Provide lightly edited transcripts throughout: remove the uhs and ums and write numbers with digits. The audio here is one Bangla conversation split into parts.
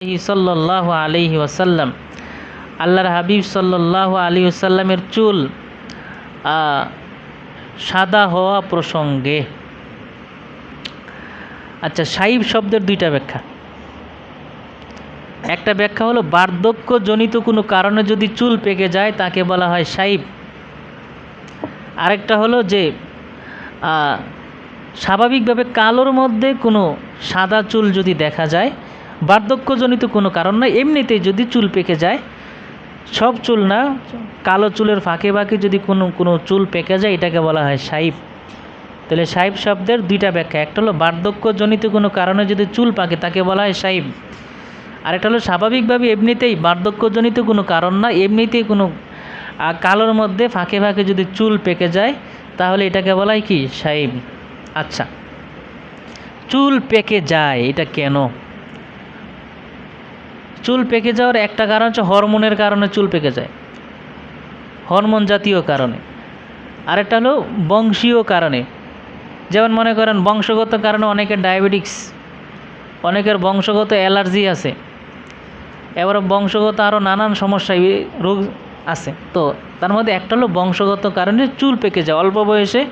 সাল্লাল্লাহু আলাইহি ওয়াসাল্লাম, আল্লাহর হাবিব সাল্লাল্লাহু আলাইহি ওয়াসাল্লামের চুল সাদা হওয়া প্রসঙ্গে। আচ্ছা, শাইব শব্দের দুইটা ব্যাখ্যা। একটা ব্যাখ্যা হলো বার্ধক্যজনিত কোনো কারণে যদি চুল পেকে যায় তাকে বলা হয় শাইব। আরেকটা হলো যে স্বাভাবিকভাবে কালোর মধ্যে কোনো সাদা চুল যদি দেখা যায়, বার্ধক্যজনিত কোনো কারণ নয়, এমনিতেই যদি চুল পেকে যায়, সব চুল না, কালো চুলের ফাঁকে ফাঁকে যদি কোনো চুল পেকে যায়, এটাকে বলা হয় শাইব। তাহলে শাইব শব্দের দুইটা ব্যাখ্যা। একটা হলো বার্ধক্যজনিত কোনো কারণে যদি চুল পাকে তাকে বলা হয় শাইব। আরেকটা হলো স্বাভাবিকভাবে এমনিতেই বার্ধক্যজনিত কোনো কারণ না, এমনিতেই কোনো কালোর মধ্যে ফাঁকে ফাঁকে যদি চুল পেকে যায় তাহলে এটাকে বলা হয় কি? শাইব। আচ্ছা, চুল পেকে যায় এটা কেন? চুল পেকে যাওয়ার একটা কারণ হচ্ছে হরমোনের কারণে চুল পেকে যায়, হরমোন জাতীয় কারণে। আরেকটা হলো বংশীয় কারণে, যেমন মনে করেন বংশগত কারণে অনেকের ডায়াবেটিক্স, অনেকের বংশগত অ্যালার্জি আছে, এবার বংশগত আরও নানান সমস্যা রোগ আছে। তো তার মধ্যে একটা হলো বংশগত কারণে চুল পেকে যায়, অল্প বয়সে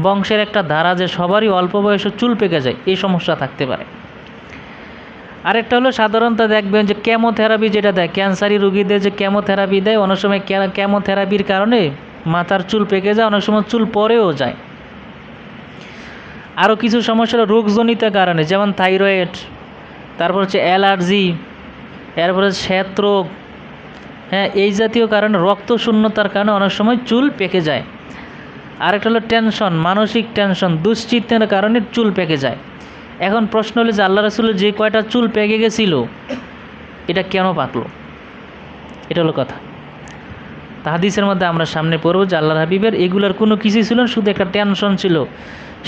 বংশের একটা ধারা যে সবারই অল্প বয়সে চুল পেকে যায়, এই সমস্যা থাকতে পারে। আরেকটা হলো সাধারণত দেখবেন যে কেমোথেরাপি যেটা দেয়, ক্যান্সারি রোগীদের যে কেমোথেরাপি দেয়, অনেক সময় কেমোথেরাপির কারণে মাথার চুল পেকে যায়, অনেক সময় চুল পড়েও যায়। আরও কিছু সমস্যা রোগজনিত কারণে, যেমন থাইরয়েড, তারপর হচ্ছে অ্যালার্জি, এরপরে শ্বেত রোগ, হ্যাঁ, এই জাতীয় কারণে, রক্ত শূন্যতার কারণে অনেক সময় চুল পেকে যায়। আরেকটা হলো টেনশন, মানসিক টেনশন, দুশ্চিন্তার কারণে চুল পেকে যায়। এখন প্রশ্ন হলো যে আল্লাহ রাসূলের যে কয়টা চুল পেকে গেছিল এটা কেন পাকলো? এটা হলো কথা। তা হাদিসের মধ্যে আমরা সামনে পড়ব যে আল্লাহর হাবিবের এগুলোর কোনো কিছুই ছিল, শুধু একটা টেনশন ছিল।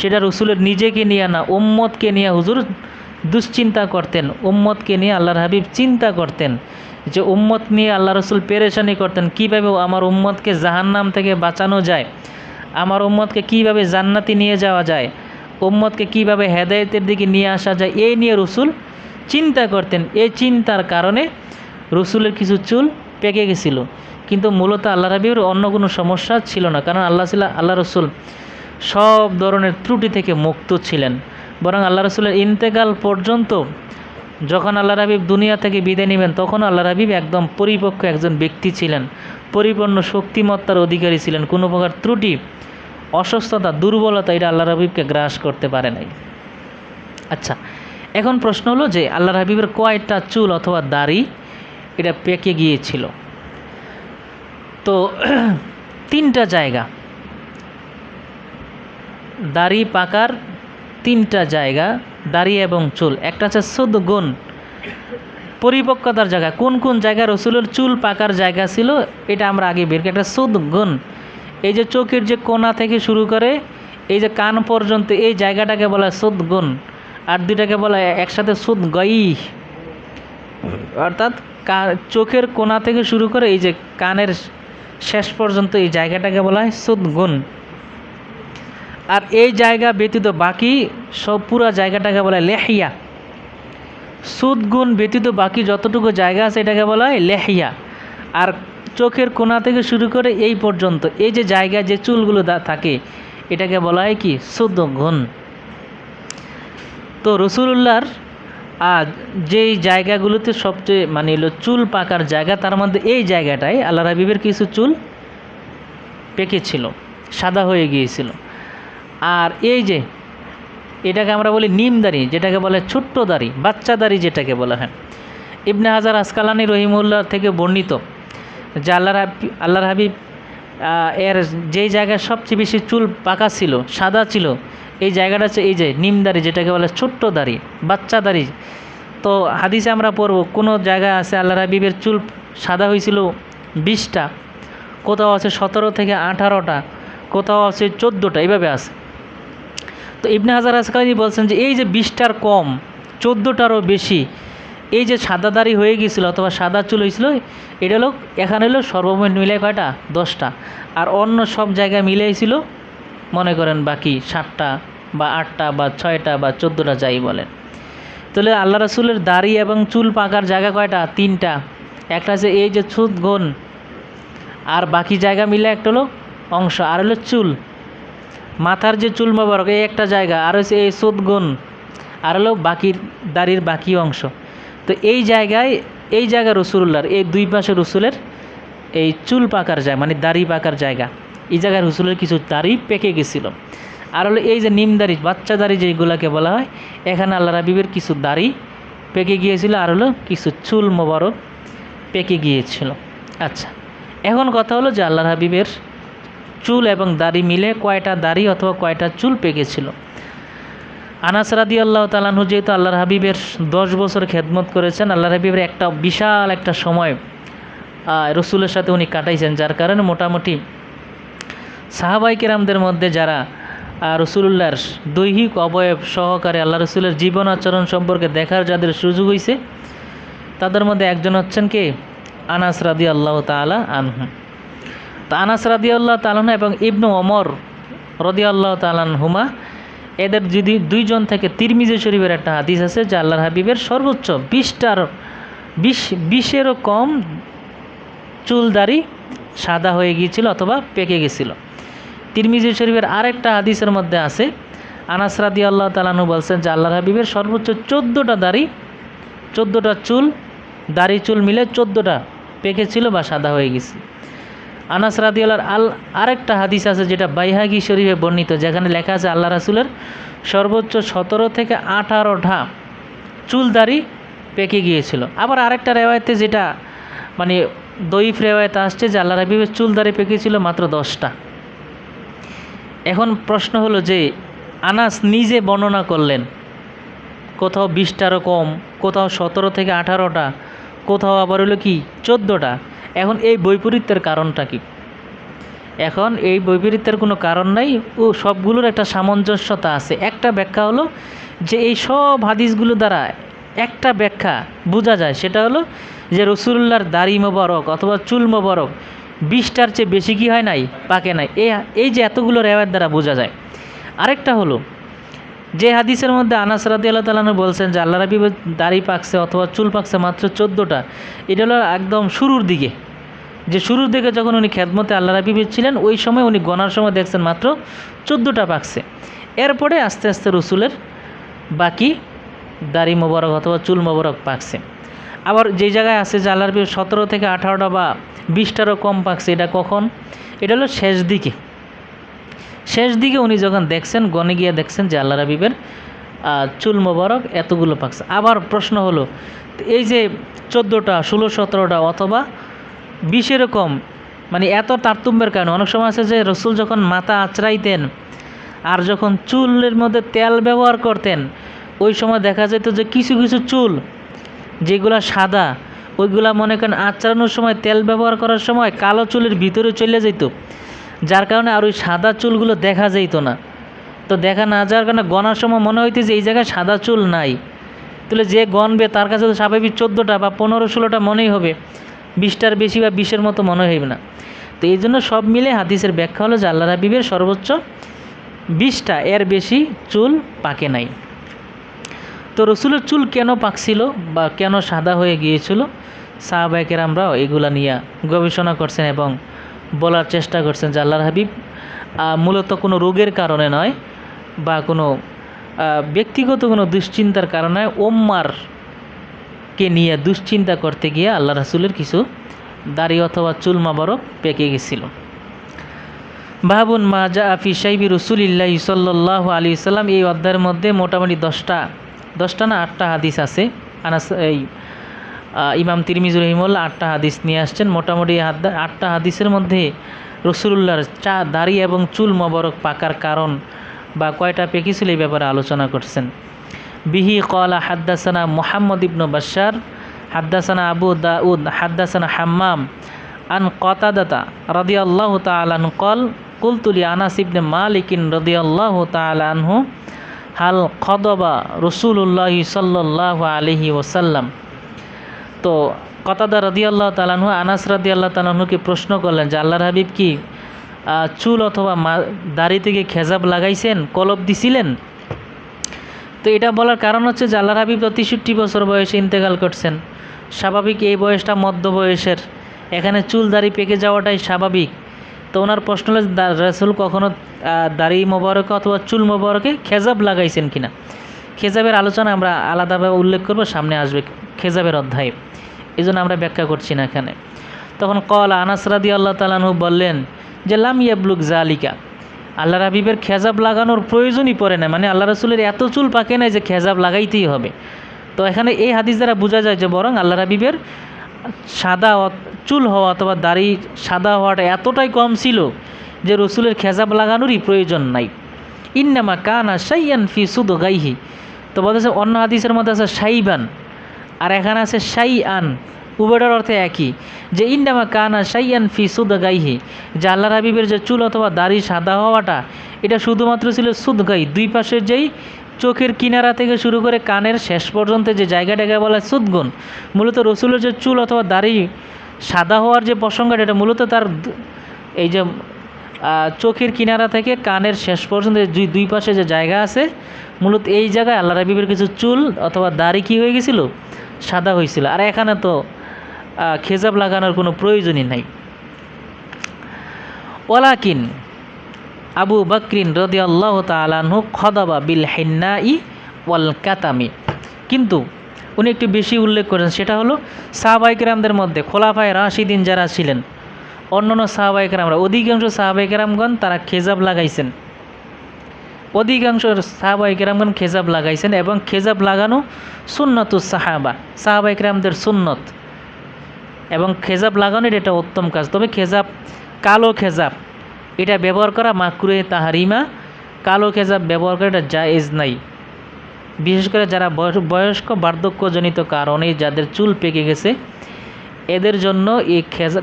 সেটা রসুলের নিজেকে নিয়ে না, উম্মতকে নিয়ে হুজুর দুশ্চিন্তা করতেন, উম্মতকে নিয়ে আল্লাহর হাবিব চিন্তা করতেন, যে উম্মত নিয়ে আল্লাহ রসুল পেরেশানি করতেন, কীভাবে আমার উম্মতকে জাহান্নাম থেকে বাঁচানো যায়, আমার উম্মতকে কীভাবে জান্নাতি নিয়ে যাওয়া যায়, উম্মতকে কীভাবে হেদায়েতের দিকে নিয়ে আসা যায়, এই নিয়ে রসুল চিন্তা করতেন। এই চিন্তার কারণে রসুলের কিছু চুল পেকে গেছিল, কিন্তু মূলত আল্লাহ হাবিবের অন্য কোনো সমস্যা ছিল না, কারণ আল্লাহ রসুল সব ধরনের ত্রুটি থেকে মুক্ত ছিলেন। বরং আল্লাহ রসুলের ইন্তেকাল পর্যন্ত, যখন আল্লাহ হাবিব দুনিয়া থেকে বিদায় নেবেন, তখন আল্লাহ হাবিব একদম পরিপক্ক একজন ব্যক্তি ছিলেন, পরিপূর্ণ শক্তিমত্তার অধিকারী ছিলেন। কোনো প্রকার ত্রুটি, অসুস্থতা, দুর্বলতা এটা আল্লাহ হাবিবকে গ্রাস করতে পারে নাই। আচ্ছা, এখন প্রশ্ন হলো যে আল্লাহর হাবিবের কয়টা চুল অথবা দাড়ি এটা পেকে গিয়েছিল? তো তিনটা জায়গা, দাড়ি পাকার তিনটা জায়গা, দাড়ি এবং চুল। একটা হচ্ছে সুদগুন, পরিপক্কতার জায়গা, কোন কোন জায়গায় রসুলের চুল পাকার জায়গা ছিল এটা আমরা আগে বের করি। একটা সুদগুন, এই যে চোখের যে কোণা থেকে শুরু করে এই যে কান পর্যন্ত, এই জায়গাটাকে বলা হয় সুদগুন। আর দুইটাকে বলা হয় একসাথে সুদগই, অর্থাৎ চোখের কোণা থেকে শুরু করে এই যে কানের শেষ পর্যন্ত এই জায়গাটাকে বলা হয় সুদগুন। আর এই জায়গা ব্যতীত বাকি সব পুরা জায়গাটাকে বলা হয় লেহিয়া। সুদগুন ব্যতীত বাকি যতটুকু জায়গা আছে এটাকে বলা হয় লেহিয়া। আর চোখের কোণা থেকে শুরু করে এই পর্যন্ত এই যে জায়গায় যে চুলগুলো থাকে এটাকে বলা হয় কি? সুদগুন। তো রসুলুল্লাহর যেই জায়গাগুলোতে সবচেয়ে এলো চুল পাকার জায়গা, তার মধ্যে এই জায়গাটায় আল্লাহ হাবিবের কিছু চুল পেকেছিল, সাদা হয়ে গিয়েছিল। আর এই যে এটাকে আমরা বলি নিমদাড়ি, যেটাকে বলে ছোট্ট দাড়ি, বাচ্চা দাড়ি যেটাকে বলা হয়। ইবনে হাজার আসকালানি রহিমউল্লাহ থেকে বর্ণিত যে আল্লাহর হাবিব এর যেই জায়গায় সবচেয়ে বেশি চুল পাকা ছিল, সাদা ছিল, এই জায়গাটা হচ্ছে এই যে নিমদাড়ি, যেটাকে বলে ছোট্ট দাড়ি, বাচ্চা দাড়ি। তো হাদিসে আমরা পড়ব কোনো জায়গায় আছে আল্লাহর হাবিবের চুল সাদা হয়েছিল 20টা, কোথাও আছে 17 থেকে 18টা, কোথাও আছে 14টা, এইভাবে আছে। তো ইবনে হাজার আসকালানি বলছেন যে এই যে 20টার কম, 14টারও বেশি, এই যে সাদা দাড়ি হয়ে গিয়েছিল অথবা সাদা চুল হয়েছিল, এটা হলো এখানে হলো সর্বমোট মিলে কয়টা? 10টা। আর অন্য সব জায়গায় মিলেছিল মনে করেন বাকি 7টা বা 8টা বা 6টা বা 14টা, যাই বলেন। তাহলে আল্লাহ রাসূলের দাড়ি এবং চুল পাকার জায়গা কয়টা? 3টা। একটা আছে এই যে ছুতগণ, আর বাকি জায়গা মিলে একটা হলো অংশ, আর হলো চুল, মাথার যে চুল মোবারক এই একটা জায়গা, আর হচ্ছে এই ছুতগণ, আর হলো বাকি দাড়ির বাকি অংশ। তো এই জায়গা রসুলুল্লাহর এই দুই পাশে রসুলের এই চুল পাকার জায়গা, মানে দাড়ি পাকার জায়গা, এই জায়গায় রসুলের কিছু দাড়ি পেকে গেছিল। আর হলো এই যে নিম দাড়ি, বাচ্চা দাড়ি যেগুলোকে বলা হয়, এখানে আল্লাহ হাবিবের কিছু দাড়ি পেকে গিয়েছিল, আর হলো কিছু চুল মোবারক পেকে গিয়েছিল। আচ্ছা, এখন কথা হলো যে আল্লাহ হাবিবের চুল এবং দাড়ি মিলে কয়টা দাড়ি অথবা কয়টা চুল পেকেছিল। আনাস রাদিয়াল্লাহু তাআলা আনহু যেহেতু আল্লাহর হাবিবের 10 বছর খেদমত করেছেন, আল্লাহর হাবিবের একটা বিশাল একটা সময় রসুলের সাথে উনি কাটাইছেন, যার কারণে মোটামুটি সাহাবাই কেরামদের মধ্যে যারা রসুলুল্লাহর দৈহিক অবয়ব সহকারে আল্লাহ রসুলের জীবন আচরণ সম্পর্কে দেখার যাদের সুযোগ হয়েছে, তাদের মধ্যে একজন হচ্ছেন কে? আনাস রাদিয়াল্লাহু তাআলা আনহু। তো আনাস রাদিয়াল্লাহু তাআলা আনহু এবং ইবনু ওমর রাদিয়াল্লাহু তাআলা আনহুমা, এদের যদি দুইজন থেকে তিরমিজি শরীফের একটা হাদিস আছে যে আল্লাহর হাবিবের সর্বোচ্চ 20-এরও কম চুল দাড়ি সাদা হয়ে গিয়েছিল অথবা পেকে গেছিল। তিরমিজি শরীফের আরেকটা হাদিসের মধ্যে আছে, আনাস রাদিয়াল্লাহু তাআলা আনহু বলছেন যে আল্লাহর হাবিবের সর্বোচ্চ 14টা দাড়ি, 14টা চুল, দাড়ি চুল মিলে 14টা পেকেছিল বা সাদা হয়ে গেছে। আনাস রাদিয়াল্লাহু আরেকটা হাদিস আছে যেটা বাইহাকি শরীফে বর্ণিত, যেখানে লেখা আছে আল্লাহ রাসূলের সর্বোচ্চ 17 থেকে 18টা চুল দাড়ি পেকে গিয়েছিল। আবার আরেকটা রেওয়ায়েতে যেটা মানে দইফ রেওয়ায়েত আসছে যে আল্লাহর হাবিবের চুল দাড়ি পেকেছিল মাত্র 10টা। এখন প্রশ্ন হলো যে আনাস নিজে বর্ণনা করলেন কোথাও 20টারও কম, কোথাও 17 থেকে 18টা, কোথাও আবার হলো কি 14টা। এখন এই বৈপরীত্যের কারণটা কি? এখন এই বৈপরীত্যের কোনো কারণ নাই, ও সবগুলোর একটা সামঞ্জস্যতা আছে। একটা ব্যাখ্যা হলো যে এই সব হাদিসগুলো দ্বারা একটা ব্যাখ্যা বোঝা যায়, সেটা হলো যে রসুলুল্লাহর দাড়ি মোবারক অথবা চুল মোবারক 20টার চেয়ে বেশি কি হয় নাই? পাকে নাই। এই যে এতগুলো রেওয়ায়েত দ্বারা বোঝা যায়। আরেকটা হলো যে হাদিসের মধ্যে আনাস রাদিয়াল্লাহু তাআলা আনহু বলছেন যে আল্লাহর হাবিবের দাড়ি পাকছে অথবা চুল পাকছে মাত্র 14টা, এটা হলো একদম শুরুর দিকে, যে শুরুর দিকে যখন উনি খেদমতে আল্লাহর হাবিবের ছিলেন ওই সময় উনি গণার সময় দেখছেন মাত্র 14টা পাকছে। এরপরে আস্তে আস্তে রসুলের বাকি দাড়ি মোবারক অথবা চুল মোবারক পাকছে। আবার যেই জায়গায় আছে যে আল্লাহর হাবিবের 17 থেকে 18টা বা 20টারও কম পাকছে, এটা কখন? এটা হলো শেষ দিকে উনি যখন দেখছেন, গনে গিয়ে দেখছেন যে আল্লাহর হাবিবের চুল মোবারক এতগুলো পাকছে। আবার প্রশ্ন হলো এই যে 14টা, 16, 17টা অথবা 20-এরও কম, মানে এত তারতম্যের কারণে অনেক সময় আছে যে রসুল যখন মাথা আঁচড়াইতেন আর যখন চুলের মধ্যে তেল ব্যবহার করতেন, ওই সময় দেখা যেত যে কিছু কিছু চুল যেগুলা সাদা, ওইগুলা মনে করেন আঁচড়ানোর সময় তেল ব্যবহার করার সময় কালো চুলের ভিতরে চলে যেত, যার কারণে আর ওই সাদা চুলগুলো দেখা যেত না। তো দেখা না যাওয়ার কারণে গনার সময় মনে হইতে যে এই জায়গায় সাদা চুল নাই, তাহলে যে গনবে তার কাছে তো স্বাভাবিক 14টা বা 15-16টা মনেই হবে, 20টার বেশি বা 20-এর মতো মনে হইবে না। তো এই জন্য সব মিলে হাদিসের ব্যাখ্যা হলো যে আল্লাহর হাবিবের সর্বোচ্চ 20টা, এর বেশি চুল পাকে নাই। তো রসুলের চুল কেন পাকছিল বা কেন সাদা হয়ে গিয়েছিল, সাহাবায়ে কেরামরাও এগুলা নিয়ে গবেষণা করছেন এবং বলার চেষ্টা করছেন যে আল্লাহর হাবিব মূলত কোনো রোগের কারণে নয় বা কোনো ব্যক্তিগত কোনো দুশ্চিন্তার কারণে ওম্মারকে নিয়ে দুশ্চিন্তা করতে গিয়ে আল্লাহ রাসূলের কিছু দাড়ি অথবা চুল মোবারক পেকে গেছিল। বাবুন মা জা ফি শাইবি রাসূলিল্লাহি সাল্লাল্লাহু আলাইহি ওয়াসাল্লাম, এই অধ্যায়ের মধ্যে মোটামুটি 10টা না 8টা হাদিস আছে। ইমাম তিরমিজি রহিমাহুল্লাহ 8টা হাদিস নিয়ে আসছেন। মোটামুটি 8টা হাদিসের মধ্যে রসুলুল্লাহর দাড়ি এবং চুল মোবারক পাকার কারণ বা কয়টা পেকেছিল এই ব্যাপারে আলোচনা করছেন। বিহি ক্বালা হাদ্দাসানা মুহাম্মদ ইবনু বাশশার হাদ্দাসানা আবু দাউদ হাদ্দাসানা হাম্মাম আন কতাদাতা রাদিয়াল্লাহু তাআলা আনহু ক্বাল কুলতু লি আনাস ইবনে মালিক রাদিয়াল্লাহু তাআলা আনহু হাল খদবা রাসূলুল্লাহি সাল্লাল্লাহু আলাইহি ওয়াসাল্লাম। তো কতাদা রাদিয়াল্লাহু তাআলা আনহু আনাস রাদিয়াল্লাহু তাআলা আনহুকে প্রশ্ন করলেন যে আল্লাহর হাবিব কি চুল অথবা দাড়ি থেকে খেজাব লাগাইছেন, কলব দিছিলেন? তো এটা বলার কারণ হচ্ছে যে আল্লাহর হাবিব তো 63 বছর বয়সে ইন্তেকাল করছেন। স্বাভাবিক এই বয়সটা মধ্য বয়সের, এখানে চুল দাড়ি পেকে যাওয়াটাই স্বাভাবিক। তো ওনার প্রশ্ন হলো রাসূল কখনো দাড়ি মোবারকে অথবা চুল মোবারকে খেজাব লাগাইছেন কিনা। খেজাবের আলোচনা আমরা আলাদাভাবে উল্লেখ করব, সামনে আসবে খেজাবের অধ্যায়ে, এই জন্য আমরা ব্যাখ্যা করছি না এখানে। তখন কল আনাস রাদিয়াল্লাহু তাআলা আনহু বললেন যে লাম ইয়াবলুগ জালিকা, আল্লাহর হাবিবের খেজাব লাগানোর প্রয়োজনই পড়ে না, মানে আল্লাহ রাসূলের এত চুল পাকে নাই যে খেজাব লাগাইতেই হবে। তো এখানে এই হাদিস দ্বারা বোঝা যায় যে বরং আল্লাহর হাবিবের সাদা চুল হওয়া অথবা দাড়ি সাদা হওয়াটা এতটাই কম ছিল যে রসুলের খেজাব লাগানোরই প্রয়োজন নাই। ইন্নামা কানা শাইয়ান ফি সুদগাইহি, তো বলতেছে অন্য হাদিসের মধ্যে আছে শাইবান, আর এখানে আছে শাইআন, উভয়টার অর্থে একই, যে ইন্নামা কানা শাইয়ান ফি সুদগাইহি, যে আল্লাহর হাবিবের যে চুল অথবা দাড়ি সাদা হওয়াটা এটা শুধুমাত্র ছিল সুদগাই, দুই পাশের যেই চোখের কিনারা থেকে শুরু করে কানের শেষ পর্যন্ত যে জায়গাটাকে বলা হয় সুদগুন। মূলত রসুলের যে চুল অথবা দাড়ি সাদা হওয়ার যে প্রসঙ্গটা, এটা মূলত তার এই যে চোখের কিনারা থেকে কানের শেষ পর্যন্ত দুই পাশে যে জায়গা আছে, মূলত এই জায়গায় আল্লাহর হাবিবের কিছু চুল অথবা দাড়ি কী হয়ে গেছিলো, সাদা হয়েছিল। আর এখানে তো খেজাব লাগানোর কোনো প্রয়োজনই নাই। ওয়ালাকিন আবু বকরিন রাদিয়াল্লাহু তাআলা আনহু খদাবা বিল হিন্নাই ওয়াল কাতামি, কিন্তু উনি একটু বেশি উল্লেখ করেন, সেটা হলো সাহাবায়ে কেরামদের মধ্যে খোলাফায়ে রাশিদিন যারা ছিলেন, অন্যান্য সাহাবায়ে কেরামরা, অধিকাংশ সাহাবায়ে কেরামগণ তারা খেজাব লাগাইছেন, অধিকাংশ সাহাবায়ে কেরামগণ খেজাব লাগাইছেন, এবং খেজাব লাগানো সুন্নতুস সাহাবা, সাহাবায়ে কেরামদের সুন্নত, এবং খেজাব লাগানোর এটা উত্তম কাজ। তবে খেজাব, কালো খেজাব এটা ব্যবহার করা মাকরুহে তাহরিমা, কালো খেজাব ব্যবহার করা এটা জায়েজ নাই। বিশেষ করে যারা বয়স্ক বার্ধক্যজনিত কারণে যাদের চুল পেকে গেছে, এদের জন্য এই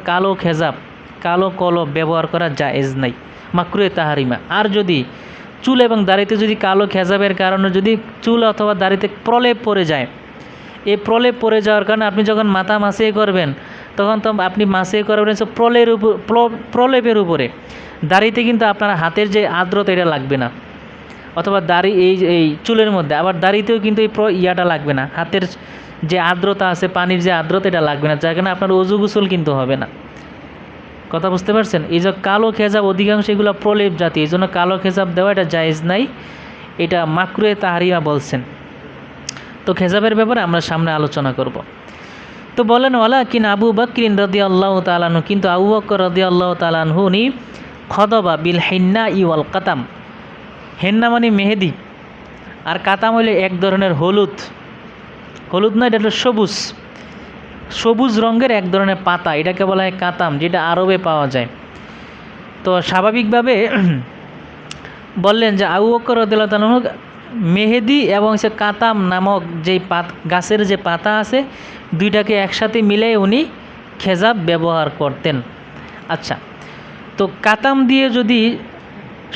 কালো খেজাব, কালো কলব ব্যবহার করা জায়েজ নাই, মাকরুহে তাহরিমা। আর যদি চুল এবং দাড়িতে যদি কালো খেজাবের কারণে যদি চুল অথবা দাড়িতে প্রলেপ পড়ে যায়, এই প্রলেপ পড়ে যাওয়ার কারণে আপনি যখন মাথা মাসিয়ে করবেন, তখন তো আপনি মাসিয়ে করবেন প্রলেপের উপরে, দাড়িতে কিন্তু আপনার হাতের যে আর্দ্রতা এটা লাগবে না, অথবা দাড়ি এই চুলের মধ্যে আবার দাড়িতেও কিন্তু এই ইয়াটা লাগবে না, হাতের যে আর্দ্রতা আছে, পানির যে আর্দ্রতা এটা লাগবে না, যার কারণে আপনার ওযু গোসল কিন্তু হবে না। কথা বুঝতে পারছেন? এই যে কালো খেজাব অধিকাংশ এগুলো প্রলেপ জাতীয়, এই জন্য কালো খেজাব দেওয়া এটা জায়েজ নাই, এটা মাকরুহে তাহরিমা বলছেন। তো খেজাবের ব্যাপারে আমরা সামনে আলোচনা করব। তো বলেন ওয়ালাকিন আবু বকরিন রাদিয়াল্লাহু তাআলা আনহু, কিন্তু আবু বকর রাদিয়াল্লাহু তাআলা আনহু উনি খদবা বিল হিন্না ওয়াল কাতাম, হেন্না মানে মেহেদি, আর কাতাম হইলে এক ধরনের হলুদ, হলুদ না, এটা হলো সবুজ, সবুজ রঙের এক ধরনের পাতা, এটাকে বলা হয় কাতাম, যেটা আরবে পাওয়া যায়। তো স্বাভাবিকভাবে বললেন যে আবু বকর রাদিয়াল্লাহু তাআলা আনহু মেহেদি এবং সে কাতাম নামক যেই গাছের যে পাতা আছে, দুইটাকে একসাথে মিলে উনি খেজাব ব্যবহার করতেন। আচ্ছা, তো কাতাম দিয়ে যদি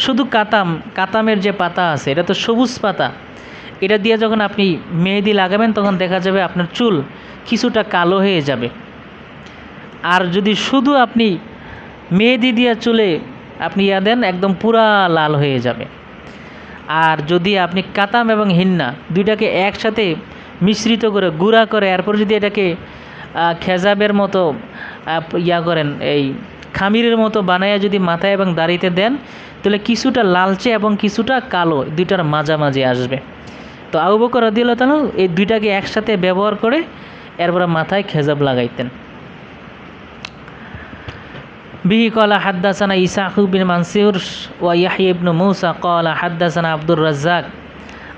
শুধু কাতামের যে পাতা আছে, এটা তো সবুজ পাতা, এটা দিয়ে যখন আপনি মেহেদি লাগাবেন তখন দেখা যাবে আপনার চুল কিছুটা কালো হয়ে যাবে। আর যদি শুধু আপনি মেহেদি দিয়ে চুলে আপনি দেন, একদম পুরা লাল হয়ে যাবে। আর যদি আপনি কাতাম এবং হিন্না দুইটাকে একসাথে মিশ্রিত করে গুঁড়া করে এরপর যদি এটাকে খেজাবের মতো করেন, এই খামিরের মতো বানাইয়া যদি মাথায় এবং দাড়িতে দেন, তাহলে কিছুটা লালচে এবং কিছুটা কালো দুইটার মাঝামাঝি আসবে। তো আবু বকর রাদিয়াল্লাহু তাআলা এই দুইটাকে একসাথে ব্যবহার করে এরপরে মাথায় খেজাব লাগাইতেন। বিহি ক্বালা হাদ্দাসানা ইসহাক বিন মানসুর ওয়া ইয়াহইয়া ইবনে মূসা ক্বালা হাদ্দাসানা আব্দুর রাজ্জাক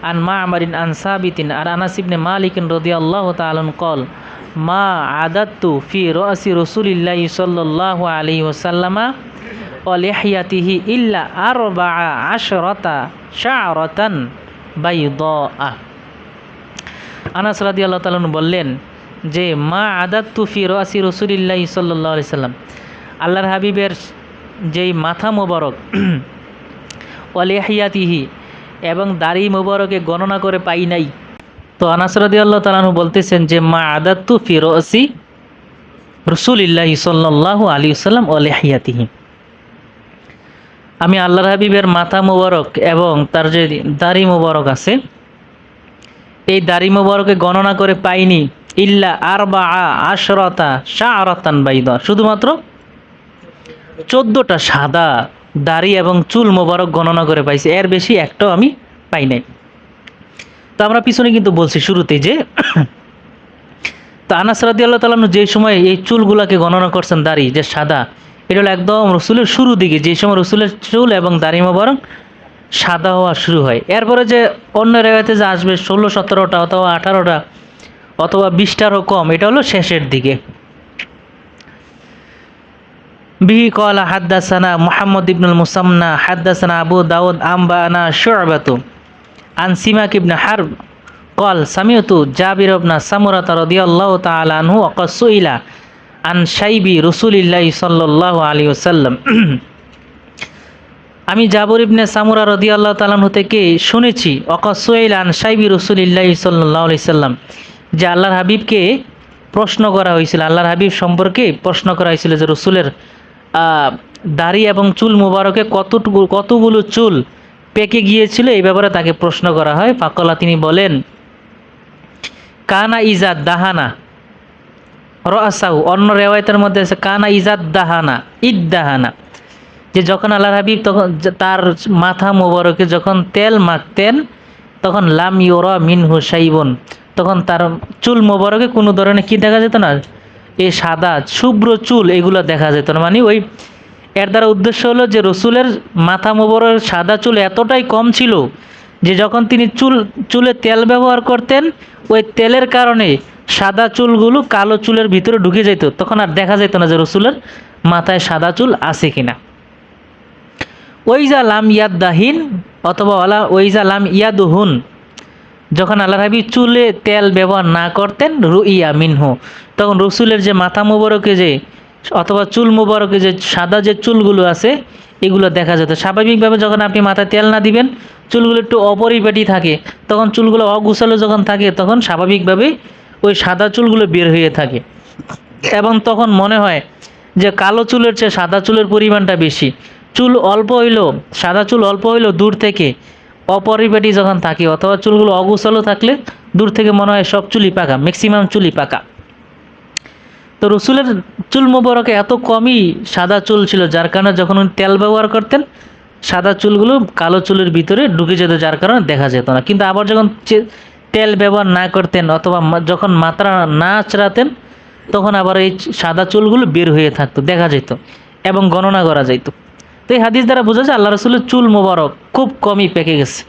আন মা'মারিন আন সাবিতিন আর আনাস ইবনে মালিক রাদিয়াল্লাহু তাআলা আনহু ক্বাল মা আদাতু ফি রাসি রাসূলিল্লাহি সাল্লাল্লাহু আলাইহি ওয়াসাল্লামা ওয়া লিহইয়াতিহি ইল্লা 14 শা'রাতান বাইদা। আনাস রাদিয়াল্লাহু তাআলা বললেন যে মা আদাতু ফি রাসি রাসূলিল্লাহি সাল্লাল্লাহু আলাইহি ওয়াসাল্লাম, আল্লাহর হাবিবের যেই মাথা মোবারক ওয়া লিহইয়াতিহি এবং দাড়ি মোবারকে গণনা করে পাই নাই। তো আনাস রাদিয়াল্লাহু তাআলা বলতেছেন যে মা আদাতু ফি রাসি রাসূলিল্লাহি সাল্লাল্লাহু আলাইহি ওয়াসাল্লাম ওয়া লিহইয়াতিহি, আমি আল্লাহর হাবিবের মাথা মোবারক এবং তার যে দাড়ি মোবারক আছে এই দাড়ি মোবারকে গণনা করে পাইনি ইল্লা আরবা আশরাতা শাআরাতান বাইদা, শুধুমাত্র 14টা সাদা দাড়ি এবং চুল মোবারক গণনা করে পাইছি, এর বেশি একটাও আমি পাই নাই। তো আমরা পিছনে কিন্তু বলছি শুরুতেই যে তো আনাস রাদিয়াল্লাহু তাআলা যে সময় এই চুলগুলাকে গণনা করছেন দাড়ি যে সাদা, এটা হলো একদম রসুলের শুরু দিকে, যে সময় রসুলের চুল এবং দাড়ি মোবারক সাদা হওয়া শুরু হয়। এরপরে যে অন্য রেওয়ায়েতে যে আসবে 16-17টা অথবা 18টা অথবা 20টারও কম, এটা হলো শেষের দিকে। বিহি ক্বালা হাদ্দাসানা মুহাম্মদ ইবনুল মুসান্না হাদ্দাসানা আবু দাউদ আম্বানা শু'বাতু আন সিমাক ইবনে হারব ক্বাল সামিউতু জাবির ইবনে সামুরা রাদিয়াল্লাহু তাআলা আনহু ওয়া সুইলা আন শাইবি রাসূলিল্লাহি সাল্লাল্লাহু আলাইহি ওয়াসাল্লাম। আমি জাবির ইবনে সামুরা রাদিয়াল্লাহু তাআলা আনহু থেকে শুনেছি ওয়া সুইলা আন শাইবি রাসূলিল্লাহি সাল্লাল্লাহু আলাইহি ওয়াসাল্লাম, যে আল্লাহর হাবিবকে প্রশ্ন করা হয়েছিল, আল্লাহর হাবিব সম্পর্কে প্রশ্ন করা হয়েছিল যে রসুলের দাড়ি এবং চুল মুবারকে কতগুলো চুল পেকে গিয়েছিল, এই ব্যাপারে তাকে প্রশ্ন করা হয়। ফাকলা, তিনি বলেন, কানা ইজাদ দাহানা রাসাহু, অন্য রেওয়ায়েতের মধ্যে আছে কানা ইজাদ দাহানা ইদ্দাহানা, যে যখন আল্লাহর হাবিব তখন তার মাথা মুবারকে যখন তেল মাখতেন তখন লাম ইউরা মিনহু শাইবুন, তখন তার চুল মুবারকে কোনো ধরনের কি দেখা যেত না, এই সাদা শুভ্র চুল এগুলো দেখা যেত না। মানে ওই এর দ্বারা উদ্দেশ্য হলো যে রসুলের মাথা মোবারকের সাদা চুল এতটাই কম ছিল যে যখন তিনি চুলে তেল ব্যবহার করতেন, ওই তেলের কারণে সাদা চুলগুলো কালো চুলের ভিতরে ঢুকে যেত, তখন আর দেখা যেত না যে রসুলের মাথায় সাদা চুল আছে কিনা। ওইজা লাম ইয়াদ দাহিন অথবা ওইজা লাম ইয়াদুহুন, যখন আল্লাহর হাবিব চুলে তেল ব্যবহার না করতেন রুইয়া মিনহু, তখন রসুলের যে মাথা মুবারকে যে অথবা চুল মুবারকে যে সাদা যে চুলগুলো আছে এগুলো দেখা যেত। স্বাভাবিকভাবে যখন আপনি মাথায় তেল না দিবেন চুলগুলো একটু অপরিপাটি থাকে, তখন চুলগুলো অগুছালো যখন থাকে তখন স্বাভাবিকভাবে ওই সাদা চুলগুলো বের হয়ে থাকে, এবং তখন মনে হয় যে কালো চুলের চেয়ে সাদা চুলের পরিমাণটা বেশি। চুল অল্প হইলেও, সাদা চুল অল্প হইলেও দূর থেকে অপরিপাটি যখন থাকে অথবা চুলগুলো অগুছালো থাকলে দূর থেকে মনে হয় সব চুলই পাকা, ম্যাক্সিমাম চুলই পাকা। তো রসুলের চুল মোবারকে এত কমই সাদা চুল ছিল, যার কারণে যখন উনি তেল ব্যবহার করতেন সাদা চুলগুলো কালো চুলের ভিতরে ঢুকে যেত, যার কারণে দেখা যেত না। কিন্তু আবার যখন তেল ব্যবহার না করতেন অথবা যখন মাত্রা না আঁচড়াতেন তখন আবার এই সাদা চুলগুলো বের হয়ে থাকতো, দেখা যেত এবং গণনা করা যেত। তো এই হাদিস দ্বারা বোঝা যায় আল্লাহ রসুলের চুল মোবারক খুব কমই পেকে গেছে।